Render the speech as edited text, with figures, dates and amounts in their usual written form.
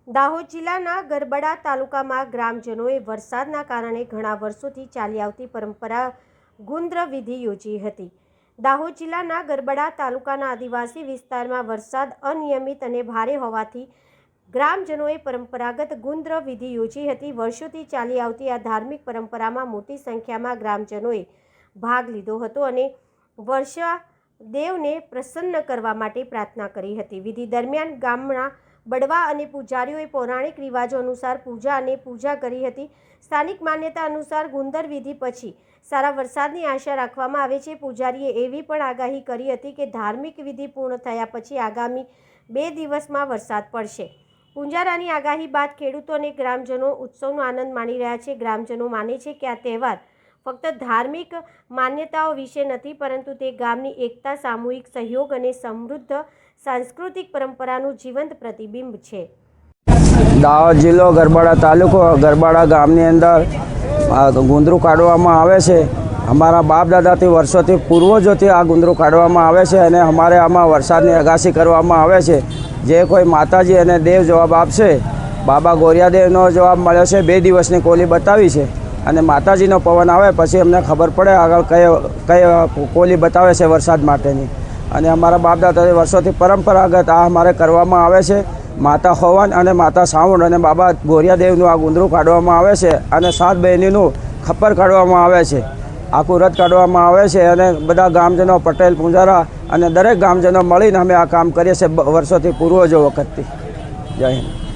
દાહોદ જિલ્લાના ગરબડા તાલુકામાં ગ્રામજનોએ વરસાદના કારણે ઘણા વર્ષોથી ચાલી આવતી પરંપરા ગુંદ્ર વિધિ યોજી હતી। દાહોદ જિલ્લાના ગરબડા તાલુકાના આદિવાસી વિસ્તારમાં વરસાદ અનિયમિત અને ભારે હોવાથી ગ્રામજનોએ પરંપરાગત ગુંદ્ર વિધિ યોજી હતી। વર્ષોથી ચાલી આવતી આ ધાર્મિક પરંપરામાં મોટી સંખ્યામાં ગ્રામજનોએ ભાગ લીધો હતો અને વર્ષા દેવને પ્રસન્ન કરવા માટે પ્રાર્થના કરી હતી। વિધિ દરમિયાન ગામના બડવા અને પૂજારીઓએ પૌરાણિક રિવાજો અનુસાર પૂજા અને પૂજા કરી હતી। સ્થાનિક માન્યતા અનુસાર ગુંદર વિધિ પછી સારા વરસાદની આશા રાખવામાં આવે છે। પૂજારીએ એવી પણ આગાહી કરી હતી કે ધાર્મિક વિધિ પૂર્ણ થયા પછી આગામી 2 દિવસમાં વરસાદ પડશે। પૂંજારાની આગાહી બાદ ખેડૂતો અને ગ્રામજનો ઉત્સવનો આનંદ માણી રહ્યા છે। ગ્રામજનો માને છે કે આ તહેવાર ફક્ત ધાર્મિક માન્યતાઓ વિશે નથી, પરંતુ તે ગામની એકતા, સામૂહિક સહયોગ અને સમૃદ્ધ सांस्कृतिक परंपराનું જીવંત પ્રતિબિંબ છે। દાહોદ જિલ્લો ગરબડા તાલુકો ગરબડા ગામની અંદર ગુંદરું કાઢવામાં આવે છે। અમારા બાપ દાદાથી વર્ષોથી પૂર્વજોથી આ ગુંદરું કાઢવામાં આવે છે અને અમારે આમાં વરસાદની આગાહી કરવામાં આવે છે। જે કોઈ માતાજી અને દેવ જવાબ આપશે, બાબા ગોરિયાદેવનો જવાબ મળ્યો છે। 2 દિવસની કોલી બતાવી છે અને માતાજીનો પવન આવે પછી અમને ખબર પડે આગળ કઈ કોલી બતાવે છે વરસાદ માટેની। અને અમારા બાપ દાદાથી વર્ષોથી પરંપરાગત આ અમારે કરવામાં આવે છે। માતા હવન અને માતા સાવણ અને બાબા ગોરિયાદેવનું આ ગુંદરું કાઢવામાં આવે છે અને 7 બહેનીનું ખપ્પર કાઢવામાં આવે છે। આખું રથ કાઢવામાં આવે છે અને બધા ગામજનો, પટેલ, પૂંજારા અને દરેક ગામજનો મળીને અમે આ કામ કરીએ છીએ વર્ષોથી પૂર્વજો વખતથી। જય હિન્દ।